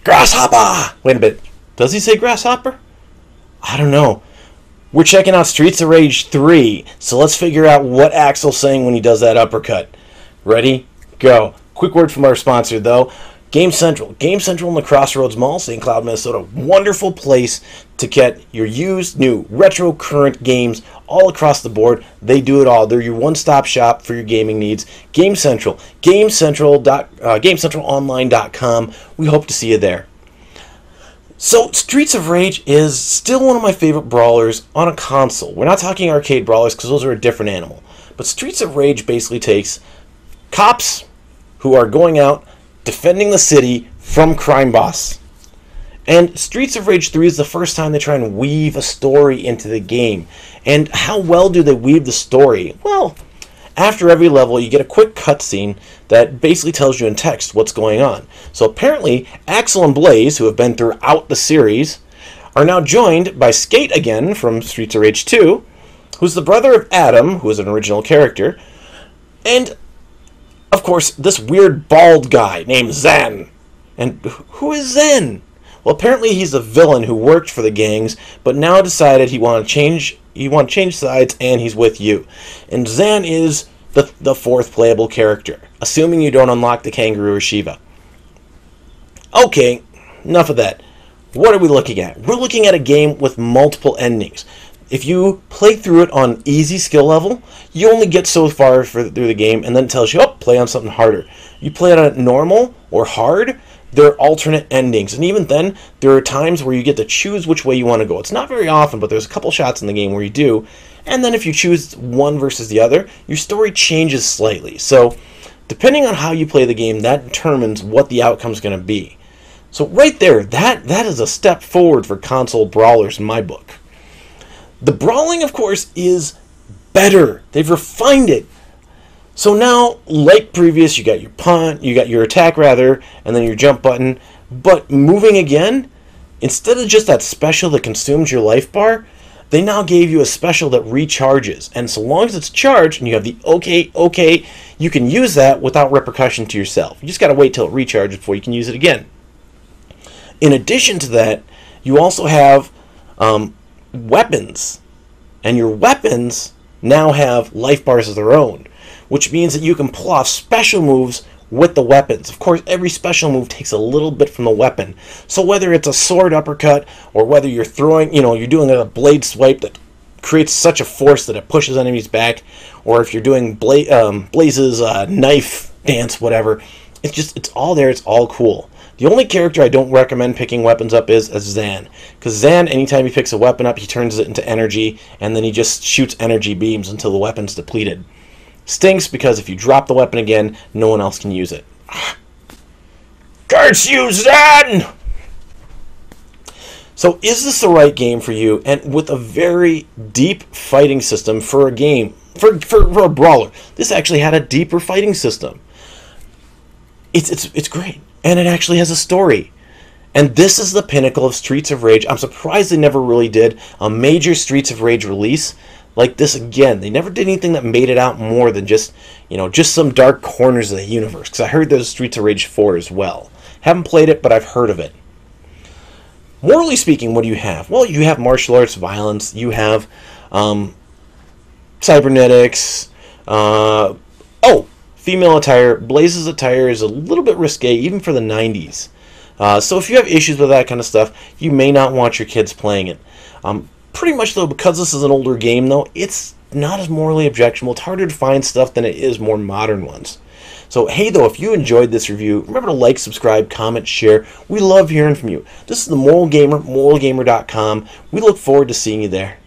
Grasshopper! Wait a bit. Does he say grasshopper? I don't know. We're checking out Streets of Rage 3, so let's figure out what Axel's saying when he does that uppercut. Ready? Go. Quick word from our sponsor, though. Game Central. Game Central in the Crossroads Mall, St. Cloud, Minnesota. Wonderful place to get your used, new, retro, current games all across the board. They do it all. They're your one-stop shop for your gaming needs. Game Central. GameCentralOnline.com. We hope to see you there. So, Streets of Rage is still one of my favorite brawlers on a console. We're not talking arcade brawlers because those are a different animal. But Streets of Rage basically takes cops who are going out defending the city from crime boss. And Streets of Rage 3 is the first time they try and weave a story into the game. And how well do they weave the story? Well, after every level, you get a quick cutscene that basically tells you in text what's going on. So apparently, Axel and Blaze, who have been throughout the series, are now joined by Skate again from Streets of Rage 2, who's the brother of Adam, who is an original character, and of course, this weird bald guy named Zen. And who is Zen? Well, apparently he's a villain who worked for the gangs, but now decided he want to change sides, and he's with you. And Zen is the fourth playable character, assuming you don't unlock the Kangaroo or Shiva. Okay, enough of that. What are we looking at? We're looking at a game with multiple endings. If you play through it on easy skill level, you only get so far through the game, and then it tells you, oh, play on something harder. You play it on normal or hard, there are alternate endings. And even then, there are times where you get to choose which way you want to go. It's not very often, but there's a couple shots in the game where you do. And then if you choose one versus the other, your story changes slightly. So, depending on how you play the game, that determines what the outcome is going to be. So right there, that is a step forward for console brawlers in my book. The brawling, of course, is better. They've refined it. So now, like previous, you got your punt, you got your attack rather, and then your jump button. But moving again, instead of just that special that consumes your life bar, they now gave you a special that recharges. And so long as it's charged and you have the okay, you can use that without repercussion to yourself. You just got to wait till it recharges before you can use it again. In addition to that, you also have weapons, and your weapons now have life bars of their own, which means that you can pull off special moves with the weapons. Of course, every special move takes a little bit from the weapon. So whether it's a sword uppercut, or whether you're throwing, you're doing a blade swipe that creates such a force that it pushes enemies back, or if you're doing Blaze's knife dance, whatever, it's all there, it's all cool. The only character I don't recommend picking weapons up is Zan. Because Zan, anytime he picks a weapon up, he turns it into energy, and then he just shoots energy beams until the weapon's depleted. Stinks because if you drop the weapon again, no one else can use it. Curse you, Zan! So is this the right game for you? And with a very deep fighting system for a game, for a brawler, this actually had a deeper fighting system. It's great. And it actually has a story. And this is the pinnacle of Streets of Rage. I'm surprised they never really did a major Streets of Rage release like this again. They never did anything that made it out more than just some dark corners of the universe. Because I heard there's Streets of Rage 4 as well. Haven't played it, but I've heard of it. Morally speaking, what do you have? Well, you have martial arts violence. You have cybernetics. Female attire. Blaze's attire is a little bit risque, even for the 90s. So if you have issues with that kind of stuff, you may not want your kids playing it. Pretty much, though, because this is an older game, though, it's not as morally objectionable. It's harder to find stuff than it is more modern ones. So, hey, though, if you enjoyed this review, remember to like, subscribe, comment, share. We love hearing from you. This is the Moral Gamer, moralgamer.com. We look forward to seeing you there.